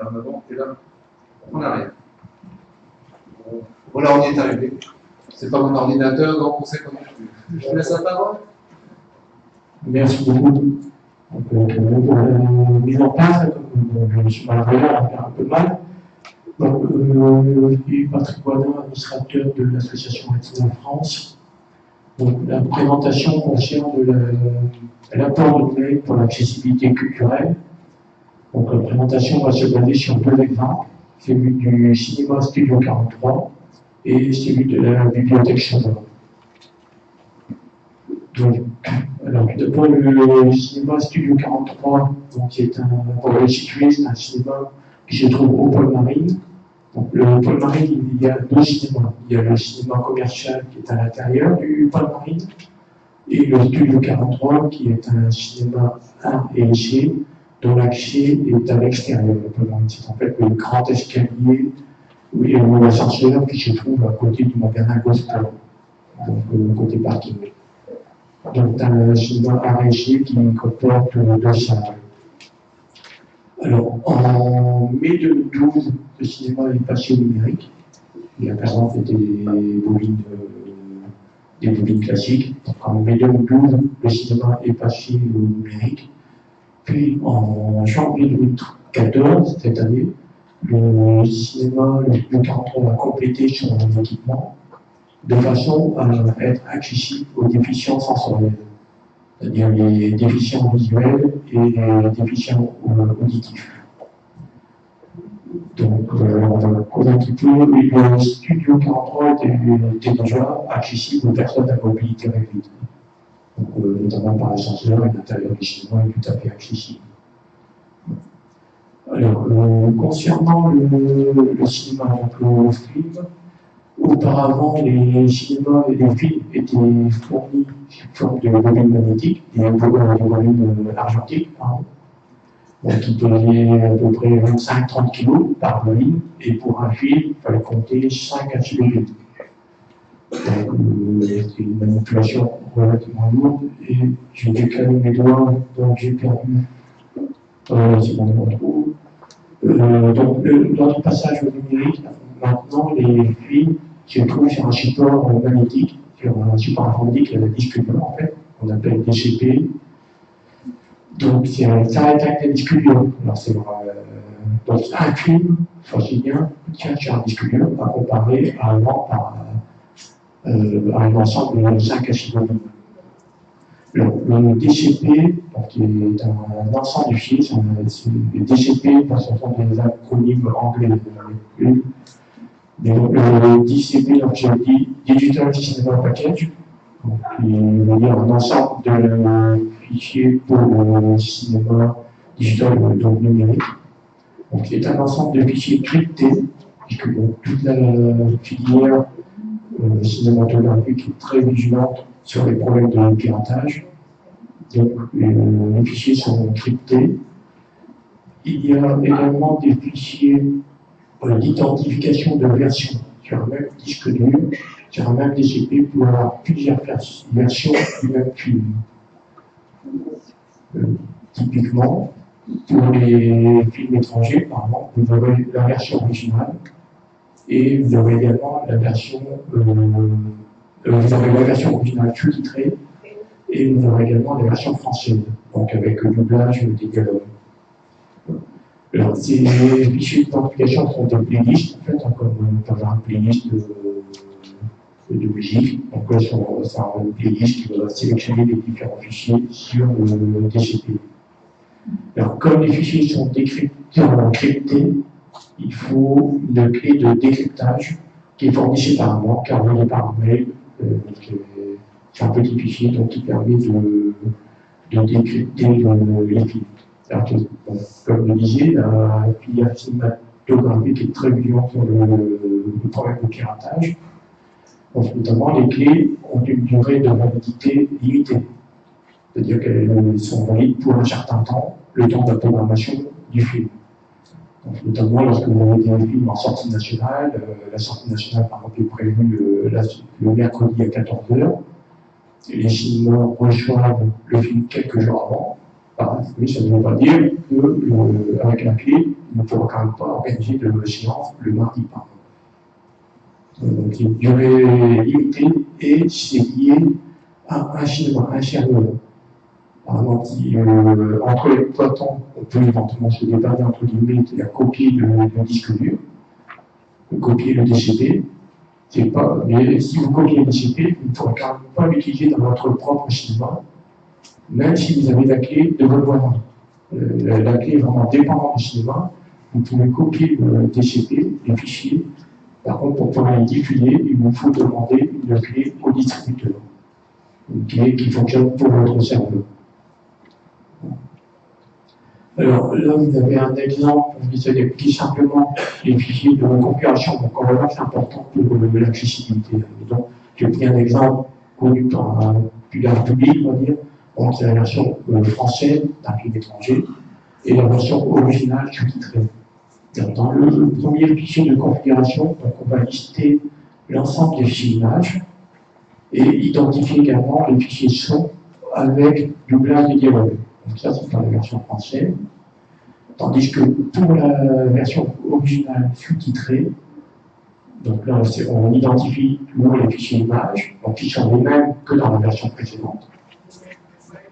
en avant, et là, en arrière. Voilà, on y est arrivé. C'est pas mon ordinateur, donc on sait comment je fais. Je laisse la parole. Merci beaucoup. Donc, mise en place, comme je me suis mal arrivé, on va faire un peu mal. Donc, je suis Patrick Boisdin, administrateur de l'association Retina France. Donc, la présentation concerne l'apport du numérique pour l'accessibilité culturelle. Donc, la présentation va se baser sur deux exemples, celui du cinéma Studio 43 et celui de la bibliothèque Chambord. Donc, alors, tout d'abord, le cinéma Studio 43, donc, qui est pour le situer, c'est un cinéma qui se trouve au Pôle Marine. Donc, le Pôle Marine, il y a deux cinémas. Il y a le cinéma commercial qui est à l'intérieur du Pôle Marine, et le Studio 43 qui est un cinéma art et essai, dont l'accès est à l'extérieur du Pôle Marine. C'est en fait le grand escalier et l'ascenseur qui se trouve à côté du magasin Gospel, donc côté parking. Donc, un cinéma art et essai qui comporte deux salles. Alors, en mai 2012, le cinéma est passé au numérique. Il a par exemple fait des bobines classiques. Donc, en mai 2012, le cinéma est passé au numérique. Puis, en janvier 2014, cette année, le cinéma, le Studio 43 a complété son équipement de façon à être accessible aux déficients sensoriels, c'est-à-dire les déficients visuels et les déficients auditifs. Donc, on va causer un petit peu. Le Studio 43 était déjà accessible aux personnes à mobilité réduite. Donc, notamment par l'ascenseur, et l'intérieur du cinéma est tout à fait accessible. Alors, concernant le cinéma, donc le film, auparavant, les cinémas et les films étaient fournis sous forme de bobines magnétiques, des bobines argentiques, pardon. Donc, ils pesaient à peu près 25-30 kg par bobine, et pour un film, il fallait compter 5 à 6 bobines. Donc, c'était une manipulation relativement lourde, et j'ai décalé mes doigts, donc j'ai perdu. C'est bon, on retrouve. Donc, notre passage au numérique, maintenant, les films se trouvent sur un support magnétique, sur un support informatique, il y a la disque dur, en fait, qu'on appelle DCP. Donc, ça arrête avec la disque dur. Alors, c'est donc, un film, aussi bien, tient sur un disque dur, à comparer à un ensemble de 5 à 6 bobines. Le DCP, donc, qui est un ensemble de fichiers, le DCP, parce que ce sont des acronymes anglais. Le DCP, donc j'ai dit Digital Cinema Package, donc, qui veut dire un ensemble de fichiers pour le cinéma digital, donc numérique. Donc, c'est un ensemble de fichiers cryptés, puisque toute la filière cinématographique est très vigilante sur les problèmes de piratage. Donc, les fichiers sont cryptés. Il y a également des fichiers d'identification de versions sur un même disque dur, sur un même DCP, pour avoir plusieurs versions du même film. Typiquement, pour les films étrangers, par exemple, vous aurez la version originale et vous aurez également la version, originale sous-titrée, et vous aurez également la version française, donc avec le doublage des dialogues. Alors, ces fichiers d'identification sont des playlists, en fait, comme par exemple une playlist de musique. Donc là, c'est une playlist qui va sélectionner les différents fichiers sur le DCP. Alors, comme les fichiers sont encryptés, il faut une clé de décryptage qui est fournie séparément, qui est envoyée par mail. C'est un petit fichier donc, qui permet de décrypter les films. Alors, comme je le disais, la filière cinématographique est très vigilante sur le problème de piratage. Donc, notamment, les clés ont une durée de validité limitée. C'est-à-dire qu'elles sont valides pour un certain temps, le temps de la programmation du film. Donc, notamment, lorsque vous avez des films en sortie nationale, la sortie nationale, par exemple, est prévue le mercredi à 14h. Les cinémas reçoivent le film quelques jours avant. Oui, ça ne veut pas dire qu'avec la clé, il ne pourra quand même pas organiser de séance le mardi, pardon. Donc, il y a une durée limitée et c'est lié à un schéma, un serveur. Par exemple, entre l'exploitant, on peut éventuellement se dépanner entre guillemets, c'est-à-dire copier le disque dur, copier le DCP. Mais si vous copiez le DCP, vous ne pourrez quand même pas l'utiliser dans votre propre schéma, même si vous avez la clé de votre voisin. La clé est vraiment dépendante du schéma. Vous pouvez copier le DCP, les fichiers. Par contre, pour pouvoir les diffuser, il vous faut demander une clé au distributeur. Une clé qui fonctionne pour votre serveur. Alors là, vous avez un exemple, on essaie d'appliquer simplement les fichiers de configuration. Donc, on va voir que c'est important pour l'accessibilité. Donc, j'ai pris un exemple connu par un public, on va dire. Donc, c'est la version française d'un pays étranger et la version originale sous-titrée. Dans le premier fichier de configuration, donc on va lister l'ensemble des fichiers images et identifier également les fichiers son avec doublage et dialogue. Donc ça, c'est dans la version française. Tandis que pour la version originale sous-titrée, donc là, on identifie toujours les fichiers images, donc qui sont les mêmes que dans la version précédente.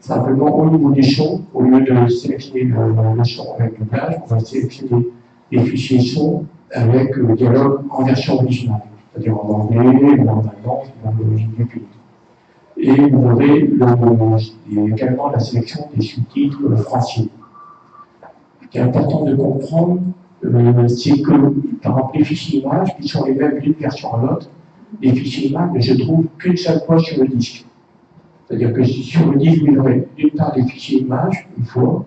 Simplement, au niveau des sons, au lieu de sélectionner le son avec doublage, on va sélectionner les fichiers son avec le dialogue en version originale, c'est-à-dire en anglais, ou en allemand, ou en origine du pays. Et vous aurez également la sélection des sous-titres français. Ce qui est important de comprendre, c'est que, par exemple, les fichiers images, qui sont les mêmes d'une version à l'autre, les fichiers images ne se trouvent qu'une seule fois sur le disque. C'est-à-dire que sur le disque, vous aurez d'une part les fichiers images, une fois,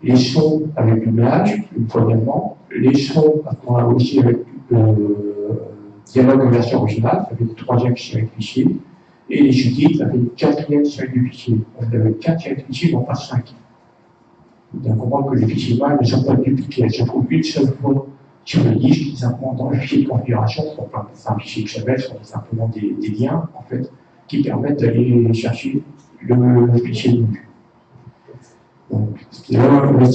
les sons avec doublage, une fois également, les sons aussi avec dialogue en version originale, ça fait le troisième série de fichiers, et les sous-titres, ça fait une quatrième série de fichiers. Donc, vous avez 4 séries de fichiers, non pas 5. Vous devez comprendre que les fichiers images ne sont pas dupliqués, elles se trouvent une seule fois sur le disque, simplement dans le fichier de configuration, c'est un fichier XML, ce sont simplement des liens, en fait, qui permettent d'aller chercher le fichier de vue. Donc, c'est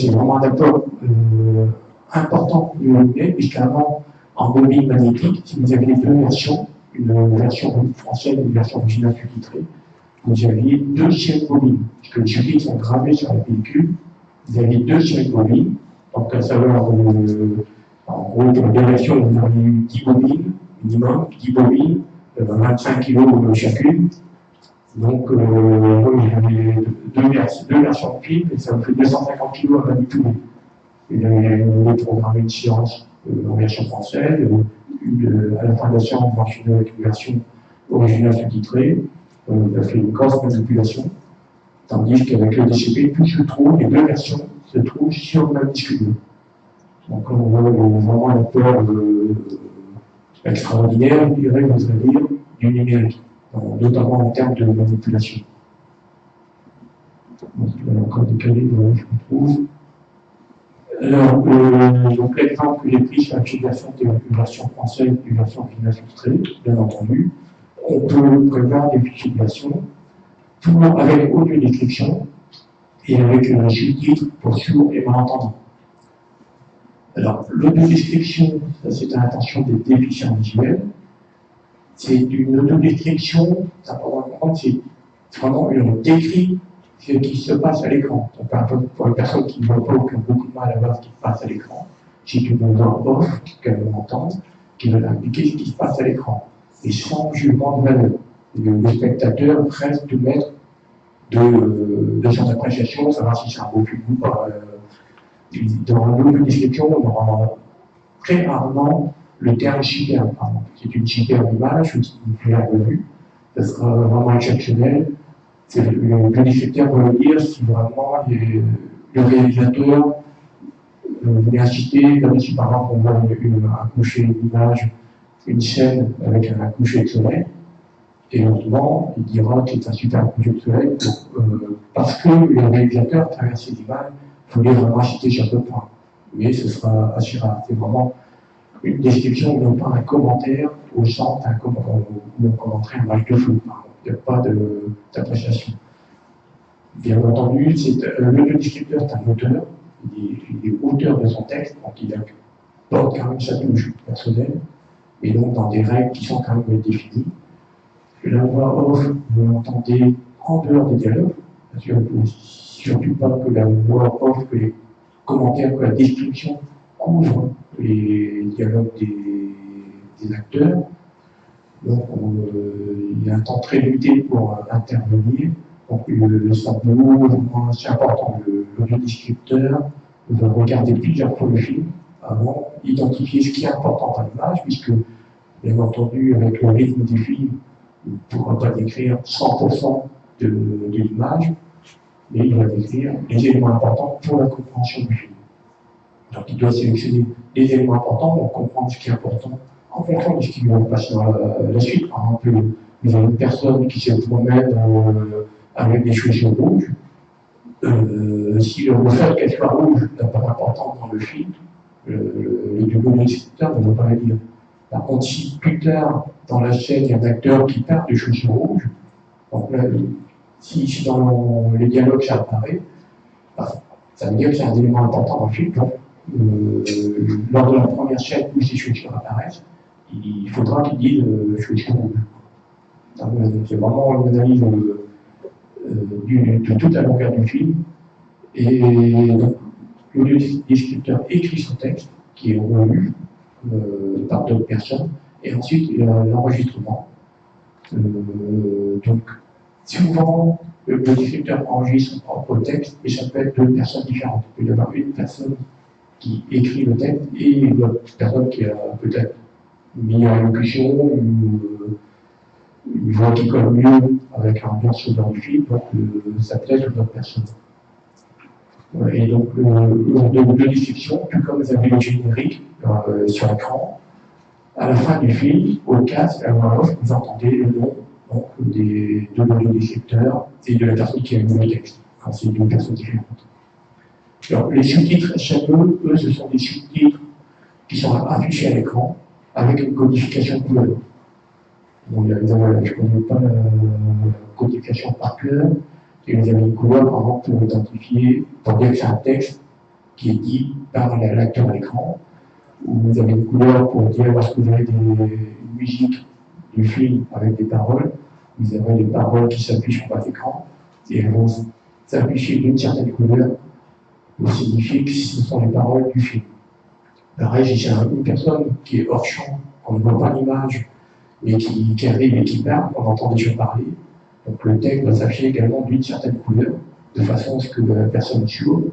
vraiment un apport important de l'objet, puisqu'avant, en bobine magnétique, si vous aviez deux versions, une version française et une version originale sous-titrée, vous aviez deux séries de bobines, puisque les sous-titres sont gravés sur la pellicule, vous aviez deux séries de bobines, donc à savoir, en gros, pour les versions, vous aviez 10 bobines, minimum, 10 bobines, 25 kg chacune. Donc, j'avais deux versions de film et ça me fait 250 kg à manipuler. Il avait programmé une séance en version française, à la fin de la séance, on enchaînait avec une version originale sous-titrée. Il a fait une grosse manipulation, tandis qu'avec le DCP, tout se trouve, les deux versions se trouvent sur le même disque dur. Donc, on voit vraiment un apport extraordinaire, je dirais, oserais dire, du numérique, notamment en termes de manipulation. Donc, il va encore décaler, je me trouve. Alors, donc l'exemple que j'ai pris sur la filiation d'une version française et d'une version originale sous-titrée, bien entendu, on peut prévoir des filiations avec audio description et avec un sous-titre pour sourds et malentendants. Alors, l'audio-description, ça c'est à l'intention des déficients visuels. C'est une audio-description, ça peut comprendre, c'est vraiment une décrit ce qui se passe à l'écran. Donc, par exemple, pour les personnes qui ne voient pas ou qui ont beaucoup de mal à voir ce qui se passe à l'écran, c'est une voix off qu'elles vont entendre, qui va indiquer ce qui se passe à l'écran, et sans jugement de valeur. Le spectateur reste de maître de son appréciation, savoir si c'est un beau film ou pas. Dans l'audio-description, on aura très rarement le terme super, par exemple. C'est une super image ou une super revue. Ça sera vraiment exceptionnel. Le descripteur va le dire si vraiment le réalisateur voulait inciter, comme si par exemple on voit un coucher d'image, une scène avec un coucher de soleil, et souvent il dira que c'est un super coucher de soleil parce que le réalisateur, à travers ces images, voulait vraiment inciter sur ce point. Mais ce sera assez rare. C'est vraiment une description, non pas un commentaire au sens où on commenterait un match de foot. Il n'y a pas d'appréciation. Bien entendu, l'audiodescripteur est un auteur, il est auteur de son texte, donc il apporte quand même sa touche personnelle, et donc dans des règles qui sont quand même définies. La voix off, vous l'entendez en dehors des dialogues, parce qu'il ne faut surtout pas que la voix off, que les commentaires, que la description couvre les dialogues des acteurs. Donc il y a un temps très limité pour intervenir. Donc le cerveau, c'est important, l'audiodescripteur va regarder plusieurs fois le film avant d'identifier ce qui est important dans l'image, puisque, bien entendu, avec le rythme du film, il ne pourra pas décrire 100% de l'image, mais il va décrire les éléments importants pour la compréhension du film. Donc il doit sélectionner les éléments importants pour comprendre ce qui est important en fonction de ce qui va passer dans la suite. Par exemple, vous avez une personne qui se promène avec des chaussures rouges. Si le fait qu'elle soit rouge n'a pas d'importance dans le film, le descripteur ne va pas le dire. Par contre, si plus tard, dans la scène, il y a un acteur qui parle de chaussures rouges, donc là, si dans les dialogues ça apparaît, ça veut dire que c'est un élément important dans le film. Donc, lors de la première scène où ces chaussures apparaissent, il faudra qu'il dise chaussures rouges. C'est vraiment une analyse de toute la longueur du film. Et donc, le descripteur écrit son texte, qui est relu par d'autres personnes, et ensuite il y a l'enregistrement. Donc, souvent, le descripteur enregistre son propre texte, et ça peut être deux personnes différentes. Il peut y avoir une personne qui écrit le texte et une autre personne qui a peut-être une meilleure élocution, une voix qui colle mieux avec un morceau dans le film, donc ça peut être une autre personne. Et donc, de description, tout comme vous avez le générique sur l'écran, à la fin du film, au casque, à la voix off, vous entendez le nom de l'audiodescripteur et de la personne qui a lu le texte. Enfin, c'est deux personnes différentes. Alors, les sous-titres SME, eux, ce sont des sous-titres qui sont affichés à l'écran avec une codification couleur. Bon, évidemment, je ne connais pas la codification par cœur, et vous avez une couleur par exemple pour identifier, pour dire que c'est un texte qui est dit par l'acteur à l'écran, ou vous avez une couleur pour dire lorsque vous avez une musique du film avec des paroles, vous avez des paroles qui s'affichent sur votre écran, et elles vont s'afficher d'une certaine couleur pour signifier que ce sont les paroles du film. Pareil, si c'est une personne qui est hors champ, qu'on ne voit pas l'image, mais qui arrive et qui parle, on entend des gens parler. Donc le texte doit s'afficher également d'une certaine couleur, de façon à ce que la personne sourde,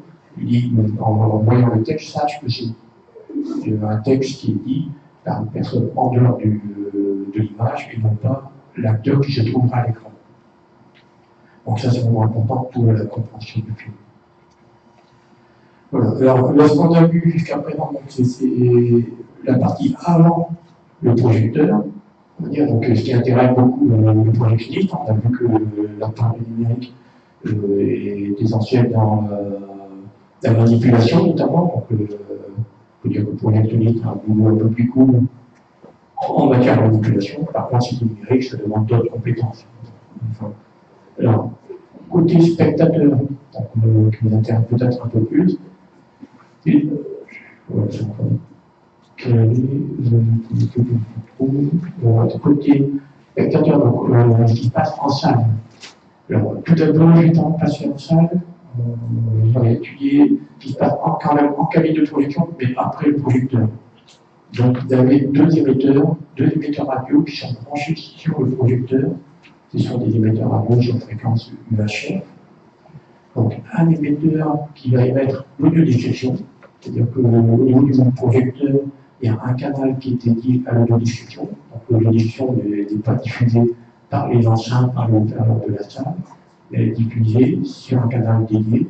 en voyant le texte, sache que c'est un texte qui est dit par une personne en dehors de l'image et non pas l'acteur qui se trouvera à l'écran. Donc ça, c'est vraiment important pour la compréhension du film. Voilà. Alors, ce qu'on a vu jusqu'à présent, c'est la partie avant le projecteur. On va dire, donc, ce qui intéresse beaucoup le projectionniste. On a vu que la part numérique est essentielle dans la manipulation, notamment. Donc, on peut dire que le projectionniste a un boulot un peu plus court en matière de manipulation. Par contre, si c'est numérique, ça demande d'autres compétences. Enfin, alors, côté spectateur, donc, qui nous intéresse peut-être un peu plus, et, côté spectateur, donc, ce qui passe en salle. Alors, tout d'abord, étant passé en salle, on va étudier ce qui se passe quand même en cabine de projection, mais après le projecteur. Donc, vous avez deux émetteurs radio qui sont branchés sur le projecteur. Ce sont des émetteurs radio sur fréquence UHF. Donc, un émetteur qui va émettre l'audiodescription, c'est-à-dire qu'au niveau du projecteur, il y a un canal qui est dédié à l'audiodescription. Donc, l'audiodescription n'est pas diffusée par les enceintes, par l'intérieur de la salle, elle est diffusée sur un canal dédié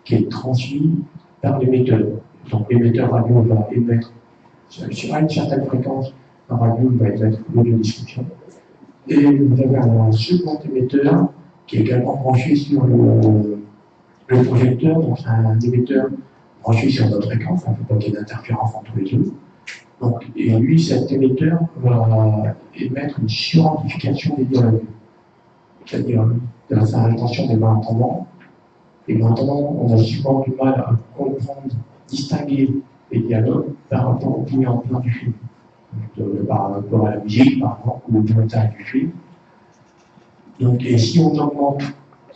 qui est transmis par l'émetteur. Donc, l'émetteur radio va émettre sur une certaine fréquence, la radio va émettre l'audiodescription. Et vous avez un second émetteur qui est également branché sur le projecteur, donc c'est un émetteur branché sur notre écran, il ne faut pas qu'il y ait d'interférence entre les deux. Donc, et lui, cet émetteur va émettre une suramplification des dialogues. C'est-à-dire, de la rétention des malentendants. Et maintenant, on a souvent du mal à comprendre, distinguer les dialogues par rapport au premier en plan du film. Par rapport à la musique, par exemple, ou au montage du film. Donc, et si on augmente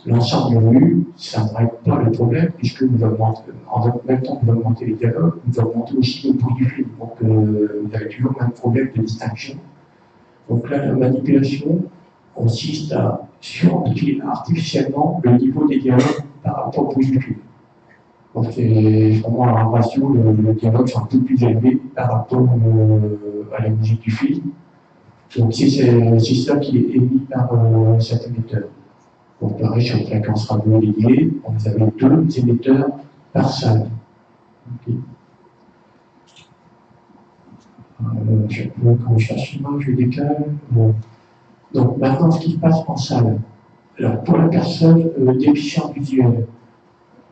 l'ensemble du volume, ça ne règle pas le problème, puisque vous augmentez, en même temps que vous augmentez les dialogues, vous augmentez aussi le bruit du film. Donc, vous avez toujours le même problème de distinction. Donc là, la manipulation consiste à suramplifier artificiellement le niveau des dialogues par rapport au bruit du film. Donc c'est vraiment un ratio, le dialogue est un peu plus élevé par rapport à la musique du film. Donc c'est ça qui est émis par cet émetteur. Donc pareil, sur une fréquence radio liée, vous avez 2 émetteurs par salle. Okay. Quand je cherche moi, je décale. Bon. Donc maintenant, ce qui se passe en salle. Alors pour la personne déficiente visuelle,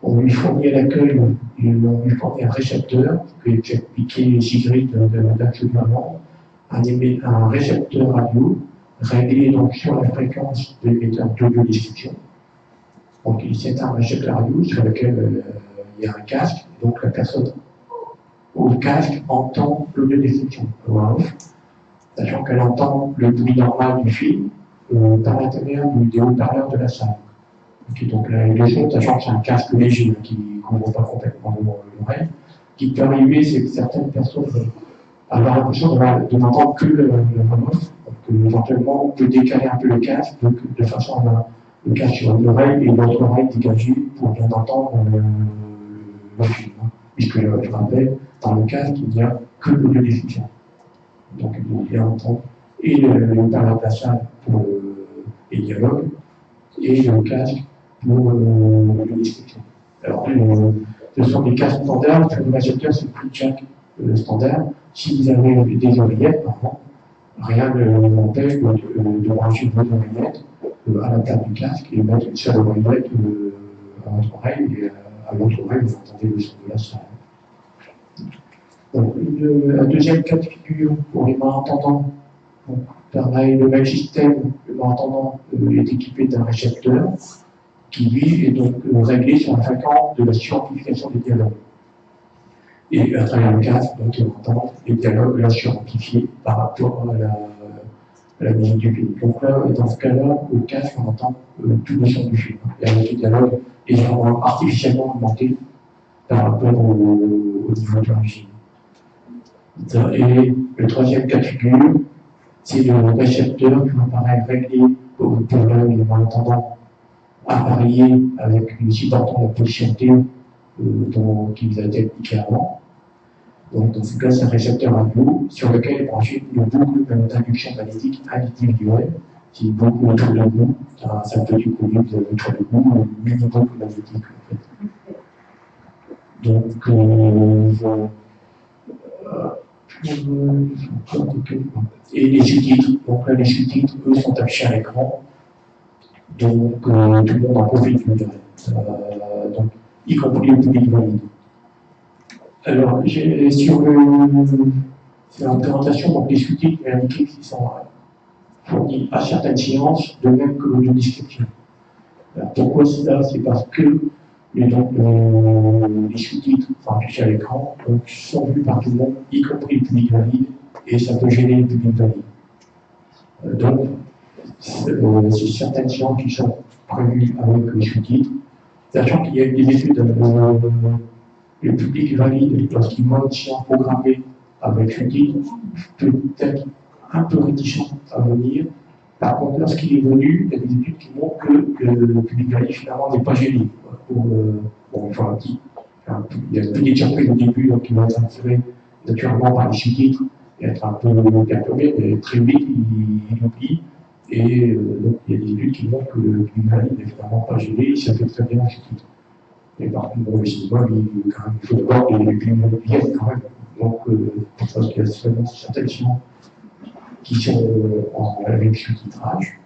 on lui fournit à l'accueil, on lui fournit un récepteur, que j'ai expliqué Sigrid d'actuellement, un récepteur radio réglé donc sur la fréquence de l'émetteur d'audio-description. Donc c'est un récepteur radio sur lequel il y a un casque, donc la personne au casque entend l'audio-description, sachant qu'elle entend le bruit normal du film par l'intérieur des haut-parleurs de la salle. Okay, donc les choses, sachant que c'est un casque léger qui ne couvre pas complètement l'oreille, qui peut arriver, c'est que certaines personnes avoir l'impression de n'entendre que le on-off, donc éventuellement on peut décaler un peu le casque de façon à avoir le casque sur une oreille et l'autre oreille dégagée pour bien entendre le film. Puisque je rappelle, dans le casque, il n'y a que l'audio-description. Donc il faut bien entendre et le parleur de la salle pour les dialogues et le casque pour l'audio-description. Alors, ce sont des casques standards, sur le récepteur, c'est plus jack standard. Si vous avez des oreillettes, par exemple, rien ne vous empêche de brancher vos oreillettes à la table du casque et mettre une seule oreillette à votre oreille et à l'autre oreille, vous entendez le son de la salle. Donc, un deuxième cas de figure pour les malentendants. Donc, pareil, le même système, le malentendant est équipé d'un récepteur qui, lui, est donc réglé sur la fréquence de la suramplification des dialogues. Et à travers le casque, donc, on entend les dialogues là suramplifiés par rapport à la musique du film. Donc là, dans ce cas-là, au casque, on entend tout le son du film. Et avec les dialogues est vraiment artificiellement augmenté par rapport au niveau de l'origine. Et le troisième cas de figure, c'est le récepteur qui apparaît réglé pour l'œil et malentendant appareillé avec une supportant la position T qui vous a été expliqué avant. Donc dans ce cas, c'est un récepteur radio sur lequel est branché une boucle d'induction magnétique individuelle qui est beaucoup autour de vous. Ça peut découvrir, vous avez autour de vous une boucle magnétique en fait. Donc et les sous-titres, donc là les sous-titres, eux, sont affichés à l'écran, donc tout le monde en profite, je dirais, donc, y compris le public valide. Alors, sur la présentation, donc les sous-titres, il y a indiqué qu'ils sont fournis à certaines séances, de même que l'audio-description. Alors, pourquoi cela? C'est parce que les sous-titres affichés à l'écran sont vus par tout le monde, y compris le public valide, et ça peut gêner le public valide. Donc, c'est certaines séances qui sont prévues avec les sous-titres, sachant qu'il y a eu des études, le public valide, lorsqu'il voit une séance programmée avec sous-titres, peut être un peu réticent à venir. Par contre, lorsqu'il est venu, il y a des études qui montrent que le public valide, finalement, n'est pas gêné. Bon, enfin, il y a une petite surprise au début, donc il va être attiré naturellement par les sous-titres et être un peu perturbé, mais très vite, il oublie. Et donc, il y a des études qui montrent que le public valide n'est finalement pas gêné, ça fait très bien en sous-titres. Et par contre, bon, le cinéma, il faut d'abord que les publics viennent quand même. Donc, parce qu'il y a seulement certaines séances qui sont avec sous-titrage.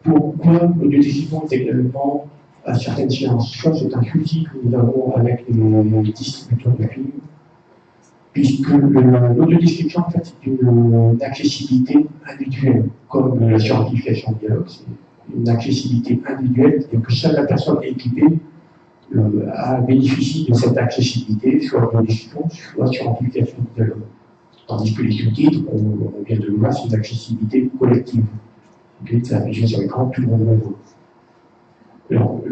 Pourquoi l'audio-description est également à certaines séances? Soit c'est un souci que nous avons avec les distributeurs de films, puisque l'audiodescription, en fait, c'est une accessibilité individuelle, comme la suramplification de dialogue, c'est une accessibilité individuelle, c'est-à-dire que seule la personne équipée bénéficie de cette accessibilité, soit l'audiodescription, soit suramplification de dialogue. Tandis que les sous-titres, on vient de le voir, c'est une accessibilité collective. Okay, c'est affiché sur l'écran, tout le monde le voit. Alors,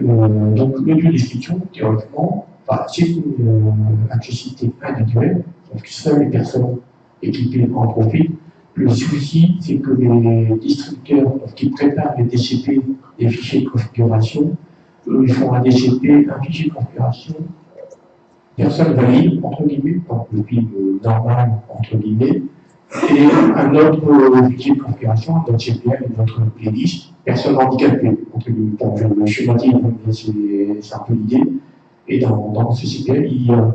donc, l'audiodescription, théoriquement, c'est une accessibilité individuelle, donc seules les personnes équipées en profitent. Le souci, c'est que les distributeurs qui préparent les DCP, les fichiers de configuration, eux, ils font un DCP, un fichier de configuration, personne valide, entre guillemets, donc le PIB normal, entre guillemets, et un autre fichier de configuration, un autre CPL, une autre playlist, personne handicapée, entre guillemets. Bon, je schématise, c'est un peu l'idée. Et dans ce CPL, il y a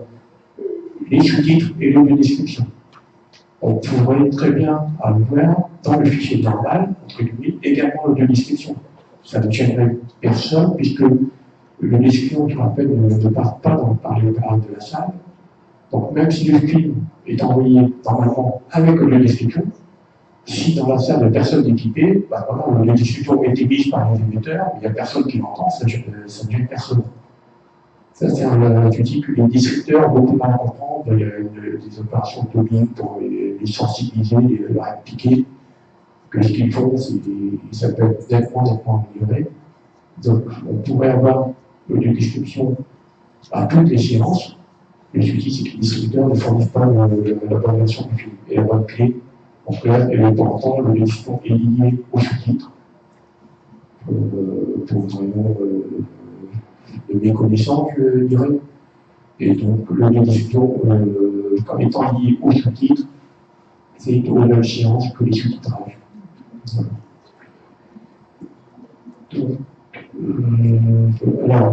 les sous-titres et l'audiodescription. On pourrait très bien avoir dans le fichier normal, entre guillemets, également l'audiodescription. Ça ne gênerait personne, puisque l'audiodescription, je rappelle, ne part pas par les parades de la salle. Donc même si le film est envoyé normalement avec l'audiodescription, si dans la salle il n'y a personne équipée, l'audiodescription est émise par les émetteurs, mais il n'y a personne qui l'entend, ça ne gêne personne. Ça, c'est un outil que les distributeurs ont beaucoup de mal à comprendre. Il y a des opérations de lobbying pour les sensibiliser, leur expliquer que ce qu'ils font, ça peut être nettement amélioré. Donc, on pourrait avoir l'audiodescription à toutes les séances. Le souci, c'est que les distributeurs ne fournissent pas la bonne version du film et la bonne clé. Donc là, pour l'instant, l'audiodescription est liée aux sous-titres. Pour vraiment de méconnaissance, je dirais. Et donc, l'audiodescription, comme étant liée aux sous-titres, c'est aux mêmes séances que les sous-titrages. Voilà. Donc, alors,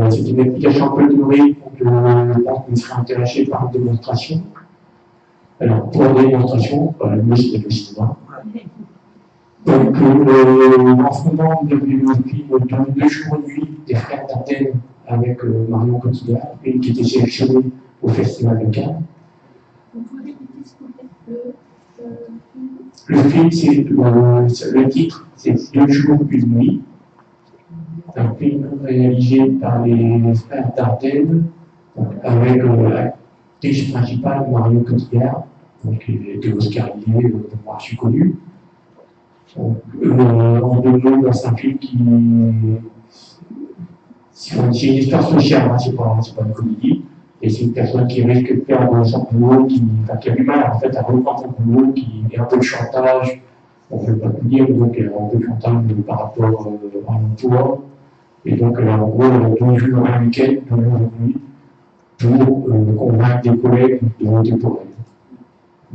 c'est une application un peu théorique, donc je pense que vous serez intéressé par une démonstration. Alors, pour la démonstration, le c'est le cinéma. Donc, en ce moment, vous avez vu un film de 2 jours et nuit des frères Dardenne avec Marion Cotillard, et qui était sélectionné au Festival de Cannes. Vous pouvez répéter ce qu'on fait le film, c'est le titre, c'est 2 jours, une nuit. Un film réalisé par les frères Dardenne, avec l'actrice principale Marion Cotillard, qui était oscarisée, archi connue. En 2 mots, c'est un film qui. C'est une histoire sociale, hein, c'est pas une comédie. Et c'est une personne qui risque de perdre son boulot, qui a du mal en fait à reprendre son boulot, qui est un peu de chantage, on ne veut pas tout dire, donc elle a un peu de chantage par rapport à l'emploi. Et donc, en gros, elle a 2 jours un week-end, 2 jours une nuit, pour convaincre des collègues de voter pour elle.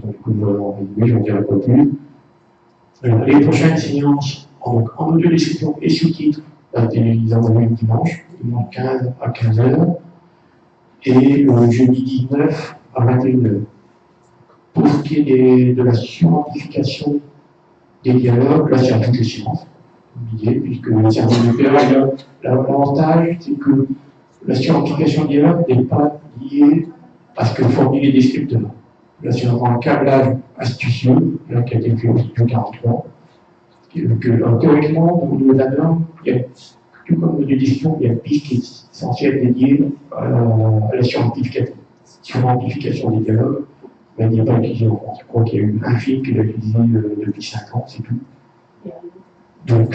Donc, je n'en dirai pas plus. Alors, les prochaines séances en audiodescription et sous-titres, la télévision le dimanche 15 à 15h, et le jeudi 19 à 21h. Pour ce qui est de la suramplification des dialogues, là, c'est à toutes les séances, puisque le service de période, l'avantage, c'est que la suramplification des dialogues n'est pas liée à ce que fournit les descripteurs. Là, c'est vraiment un câblage astucieux, là, qui a été fait au studio 43. Théoriquement, au niveau de la norme, il y a, tout comme au niveau d'édition, il y a une piste qui est censée être dédiée à la suramplification des dialogues, mais il n'y a pas utilisé en France. Je crois qu'il y a eu un film qui l'a utilisé depuis 5 ans, c'est tout. Donc,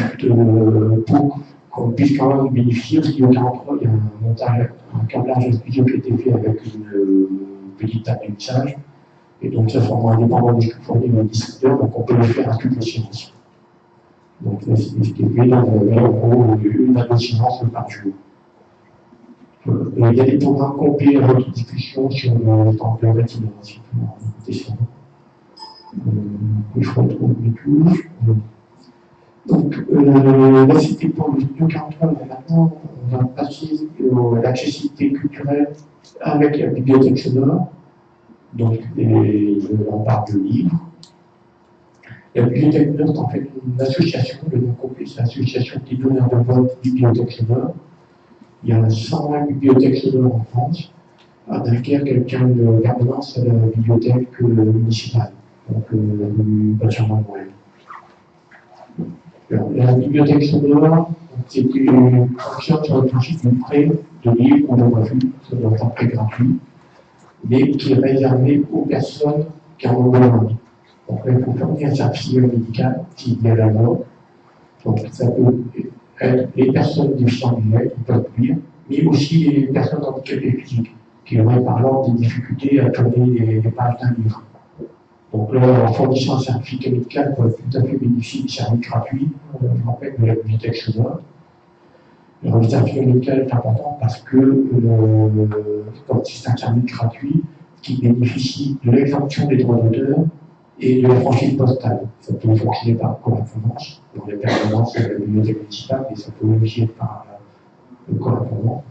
pour qu'on puisse quand même bénéficier, au studio 43, il y a un montage, un câblage astucieux qui a été fait avec une petite table de mixage. Et donc, ça sera indépendant de ce que fournit le distributeur, donc on peut le faire à toutes les séances. Donc, là, c'est ce qui est fait, donc, en gros, 1 à 2 séances par jour. Il y a des programmes complets à votre discussion sur le temps de rétinal, si vous voulez ça. Je retrouve les touches. Donc, là, c'était pour le studio 43, mais maintenant, on va passer à l'accessibilité culturelle avec la bibliothèque sonore. Donc, on parle de livres. La bibliothèque sonore est en fait une association, le nom complet, c'est l'association des donneurs de vote bibliothèque sonore. Il y a 120 bibliothèques sonores en France. à Dunkerque qui a une permanence à la bibliothèque municipale, donc du bâtiment Noël. La bibliothèque sonore, fonctionne sur le principe du prêt de livres ou de revues, ça doit être un prêt gratuit, mais qui est réservé aux personnes qui en ont besoin. Donc là, il faut fournir un certificat médical qui est à la mort. Donc ça peut être les personnes déficientes visuelles qui peuvent lire, mais aussi les personnes handicapées physiques, qui auraient par exemple des difficultés à tourner les pages d'un livre. Donc là, en fournissant un certificat médical, ils peuvent tout à fait bénéficier du service gratuit, je rappelle, de la bibliothèque sonore. Le certificat médical est important parce que, comme c'est un service gratuit, qui bénéficie de l'exemption des droits d'auteur et de la franchise postale. Ça peut fonctionner par correspondance, dans les permanences de la bibliothèque municipale, mais ça peut aussi être par correspondance.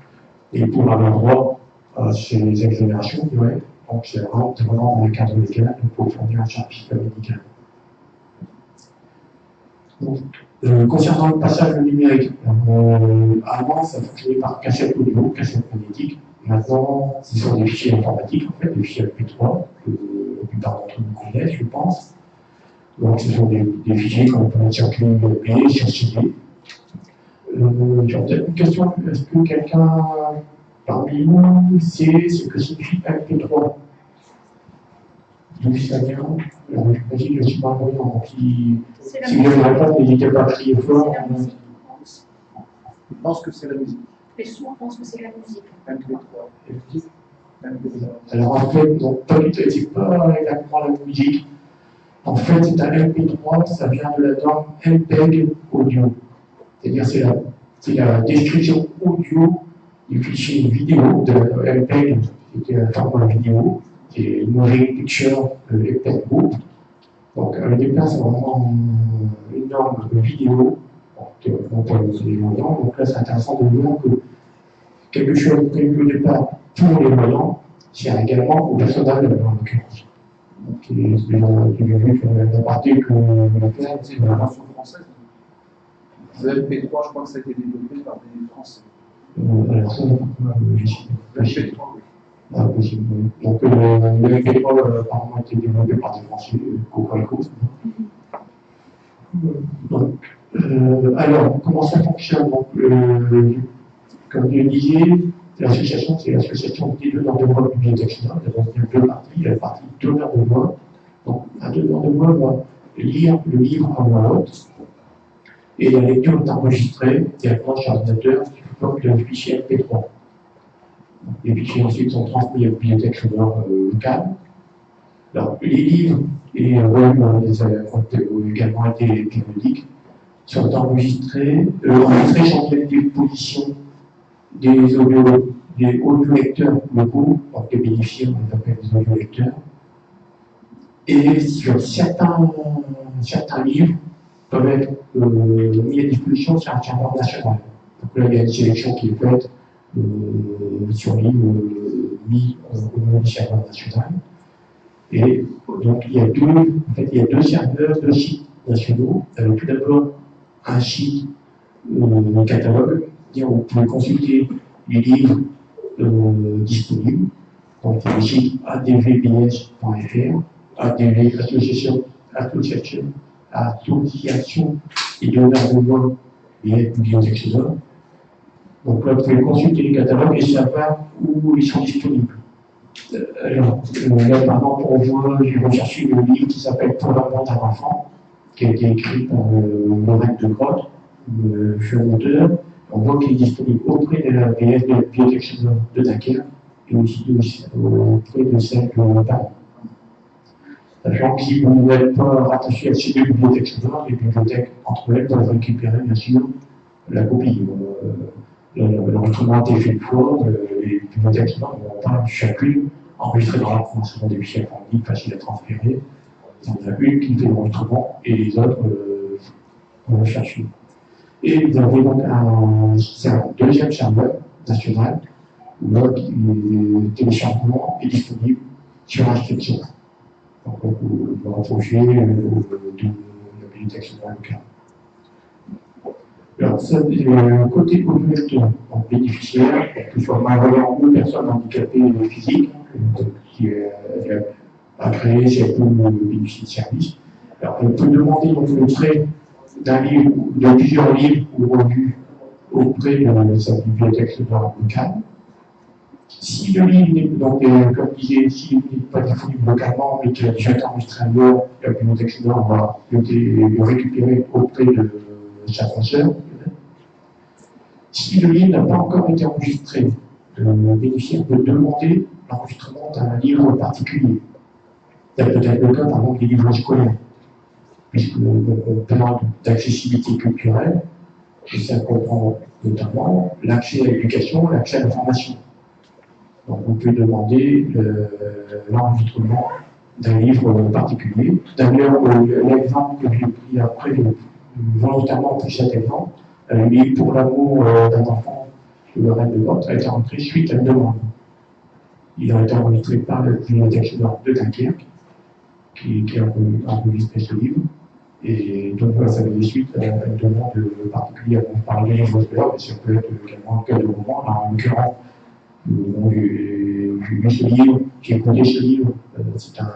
Et pour avoir droit à ces exonérations, ouais, donc c'est vraiment dans le cadre légal, pour fournir un certificat médical. Donc, concernant le passage au numérique, avant ça fonctionnait par cassette audio, cassette magnétique. Maintenant, ce sont des fichiers informatiques, en fait, des fichiers MP3, que la plupart d'entre nous connaissent, je pense. Donc, ce sont des fichiers qu'on peut mettre sur clé USB, sur CD. J'ai peut-être une question, est-ce que quelqu'un parmi nous sait ce que signifie MP3? D'où ça vient? J'imagine que je suis pas voyant. Si vous avez une réponse, n'hésitez pas à crier fort. Je pense que c'est la musique. Mais souvent, on pense que c'est la musique. MP3. Alors en fait, donc, pas du tout, c'est pas exactement la musique. En fait, c'est un MP3, ça vient de la norme MPEG audio. C'est-à-dire c'est la description audio du fichier vidéo de MPEG, qui est un format vidéo, qui est Moving Picture MPEG Group. Donc au départ, c'est vraiment une norme vidéo. Donc là, c'est intéressant de voir que quelque chose prévu au départ pour les voyants sert également aux personnes aveugles, en l'occurrence. Donc, c'est vu que l'aparté que le faire, C'est une invention française. Le MP3, je crois que ça a été développé par des Français. alors ça, je sais Le MP3, oui. pas possible. Donc le MP3 apparemment a été développé par des Français, Coca-Cola. Donc, alors, comment ça fonctionne? Donc, comme je le disais, l'association, c'est l'association des donneurs de voix bibliothèque sonore. Il y a deux parties. Il y a la partie donneur de voix. Donc, un donneur de voix va lire le livre à voix haute. Et la lecture est enregistrée directement sur l'ordinateur comme le fichier MP3. Donc, les fichiers ensuite sont transmis à la bibliothèque sonore locale. Alors, les livres et ont également été périodiques, sont enregistrés sans disposition des audio-lecteurs locaux, donc les bénéficiaires, on les appelle des audio-lecteurs. Et sur certains livres peuvent être mis à disposition sur un serveur national. Donc là, il y a une sélection qui est faite sur livres mis au niveau du serveur national. Et donc, il y a deux serveurs, deux sites nationaux. Tout d'abord, un site catalogue, où vous pouvez consulter les livres disponibles. Donc, c'est le site advbs.fr, ADV, association et donneurs de voix et bibliothèque sonore. Donc là, vous pouvez consulter les catalogues et savoir où ils sont disponibles. Alors, là, par exemple, on voit, j'ai recherché le livre qui s'appelle Pour l'amour d'un enfant, qui a été écrit par Lorraine de Grotte, le jeune auteur. On voit qu'il est disponible auprès de la BS de la bibliothèque sonore de Dunkerque et aussi auprès de celle de Paris. Sachant que si vous n'êtes pas rattaché à ces deux bibliothèques sonores, les bibliothèques entre elles peuvent récupérer bien sûr la copie. L'enregistrement a été fait une fois, les bibliothèques sonores ne vont pas chacune enregistrer dans leur France. Ce sont des fichiers informatiques faciles à transférer. Il y en a une qui fait l'enregistrement et les autres vont chercher. Et vous avez donc un deuxième serveur national où là, le téléchargement est disponible sur inscription. Donc, vous rapprochez de la bibliothèque sonore locale. Alors, Alors, ça, côté communauté, donc bénéficiaire, que ce soit malvoyant ou personne handicapée physique, qui a créé cette bénéficier de service. Alors, on peut demander donc, le trait d'un livre, de plusieurs livres ou revues auprès de sa bibliothèque locale. Si le livre n'est donc, comme je disais, s'il n'est pas disponible localement, mais qu'il a déjà été enregistré ailleurs, la bibliothèque va le récupérer auprès de sa consoeur. Si le livre n'a pas encore été enregistré, le bénéficiaire peut demander l'enregistrement d'un livre particulier. Ça peut être le cas, par exemple, des livres scolaires, puisqu'on parle d'accessibilité culturelle, et ça comprend notamment l'accès à l'éducation, l'accès à l'information. Donc, on peut demander l'enregistrement d'un livre particulier. D'ailleurs, l'exemple que j'ai pris après, volontairement pris cet exemple, le livre Pour l'amour d'un enfant de le Reine de Nantes a été enregistré suite à une demande. Il a été enregistré par la bibliothèque de Dunkerque, qui a enregistré ce livre. Et donc, voilà, ça faisait suite à une demande particulière. On parle de livres scolaires, mais ça peut être également le cas de romans. En l'occurrence, j'ai lu ce livre, j'ai écouté ce livre. C'est un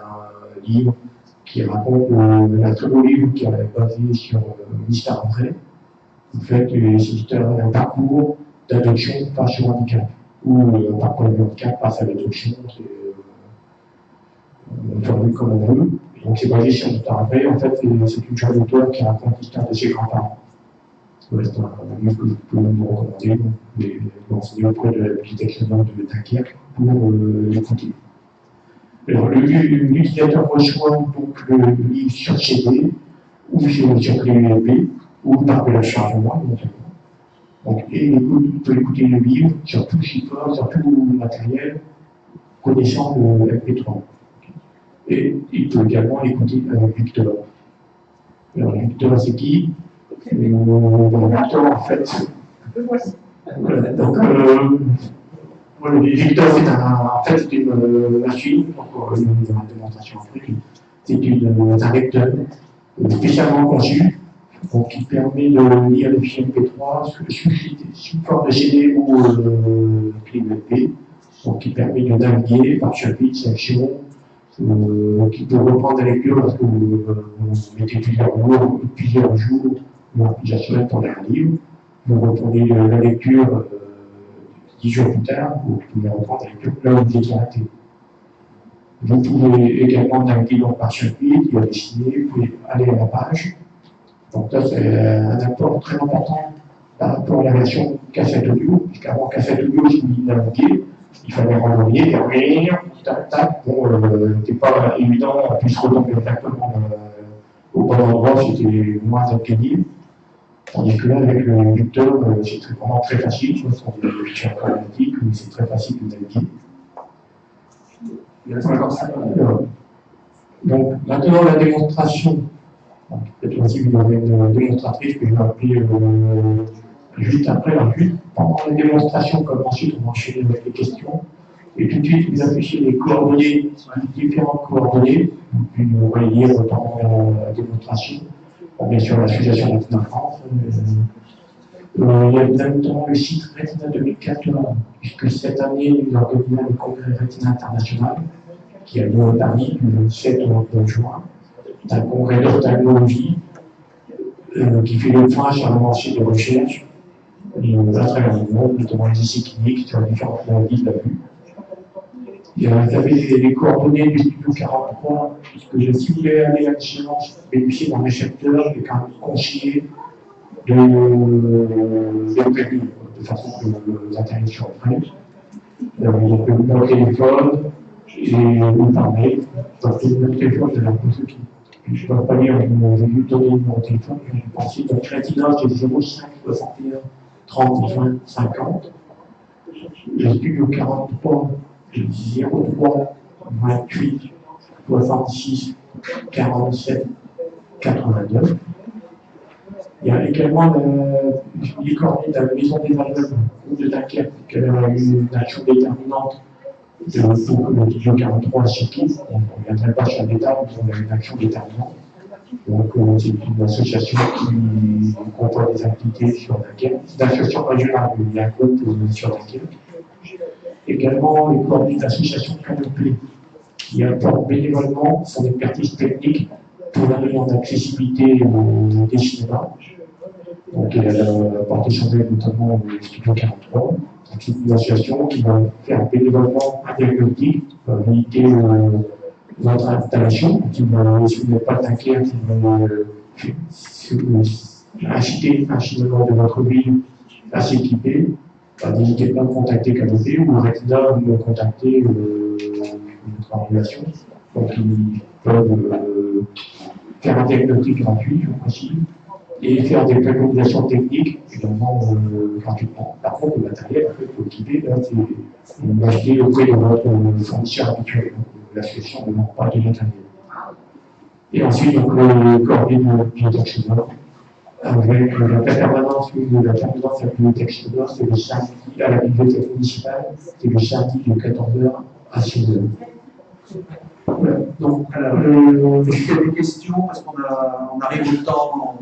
livre qui raconte un très beau livre qui est basé sur l'histoire vraie. En fait, c'est un parcours d'adoption face au handicap, ou un parcours de handicap face à l'adoption, on formule comme on veut. Donc c'est basé sur l'histoire vraie. En fait, c'est une jeune auteure qui raconte l'histoire de ses grands-parents. C'est un livre que je peux vous recommander, mais enseigner auprès de la bibliothèque de Dunkerque pour l'écouter. Alors, l'utilisateur reçoit donc le livre sur CD ou sur clé USB ou par téléchargement, notamment. Donc, et il peut écouter le livre sur tout support, sur tout matériel connaissant le MP3. Et il peut également l'écouter avec Victor. Alors, Victor, c'est qui? Victor, en fait. Donc, Victor, c'est une machine, donc une démonstration après. C'est un lecteur spécialement conçu, donc qui permet de lire les fichiers MP3 sous forme de CD ou clé USB, donc qui permet de naviguer par chapitre, section, qui peut reprendre la lecture lorsque vous mettez plusieurs jours ou plusieurs semaines pour lire un livre. Vous reprenez la lecture 10 jours plus tard, vous pouvez reprendre la lecture là où vous étiez arrêté. Vous pouvez également naviguer par chapitre, il y a des signés, vous pouvez aller à la page. Donc là, c'est un apport très important par rapport à la version cassette audio, puisqu'avant cassette audio, si vous naviguez, il fallait renvoyer, revenir, tac, tac. Bon, c'était pas évident, en plus retomber exactement au bon endroit, c'était moins pénible. Tandis que là, avec le lecteur, c'est vraiment très facile, ce sont des fichiers informatiques, mais c'est très facile de naviguer. Donc, maintenant, la démonstration. Peut-être aussi, vous avez une démonstratrice que je vais appeler juste après, juste pendant la démonstration, comme ensuite on va enchaîner avec les questions. Et tout de suite, vous affichez les coordonnées, les différentes coordonnées, puis vous voyez lire pendant la démonstration. Bien sûr, l'association Retina France. Il y a notamment le site Retina 2014, puisque cette année, nous organisons le congrès Retina International, qui a lieu à Paris le 7 au juin. C'est un congrès d'ophtalmologie qui fait le point sur l'avancée de recherche à travers le monde, notamment les essais cliniques sur différentes maladies de la vue. Vous avez les coordonnées du studio 43, puisque si vous voulez aller à l'échéance, bénéficier d'un récepteur et qu'un conseiller de prévenir, de façon que les interactions prennent. Donc, le numéro de téléphone et le par mail. Donc, le numéro de téléphone de la consultation. Je ne peux pas dire, je vais lui donner le numéro de téléphone, je vais penser. Donc, Retina, c'est 05 61 30 20 50. Le studio 43, c'est 03 28 66 47 89. Il y a également les coordonnées de la maison des Alpes ou de Dunkerque, qui a eu une action déterminante pour que le studio 43 s'y quitte. On ne reviendrait pas sur le détail, mais on a une action déterminante. Donc, c'est une association qui comporte des activités sur laquelle, l'association régionale, il y a un groupe sur laquelle. Également, les coordonnées d'association Canopée, qui apportent bénévolement son expertise technique pour la demande d'accessibilité des cinémas. Donc, elle a apporté son aide notamment au Studio 43. C'est une association qui va faire bénévolement un diagnostic, visiter votre installation, qui va, si vous n'êtes pas d'inquiet, qui va inciter un cinéma de votre ville à s'équiper. N'hésitez pas à me contacter Canopée ou Retina ou me contacter notre organisation. Donc, ils peuvent faire un diagnostic gratuit, au possible, et faire des préconisations techniques également gratuitement. Par contre, le matériel, en fait, il faut équiper, là, c'est acheter auprès de votre fournisseur habituel. L'association ne demande pas de matériel. Et ensuite, donc, le coordonnées de bibliothèque sonore, avec la permanence de la permanence de la bibliothèque sonore, c'est le samedi à la bibliothèque municipale, c'est le samedi de 14h à 16h. Voilà. Donc, alors, des questions, parce qu'on arrive au temps.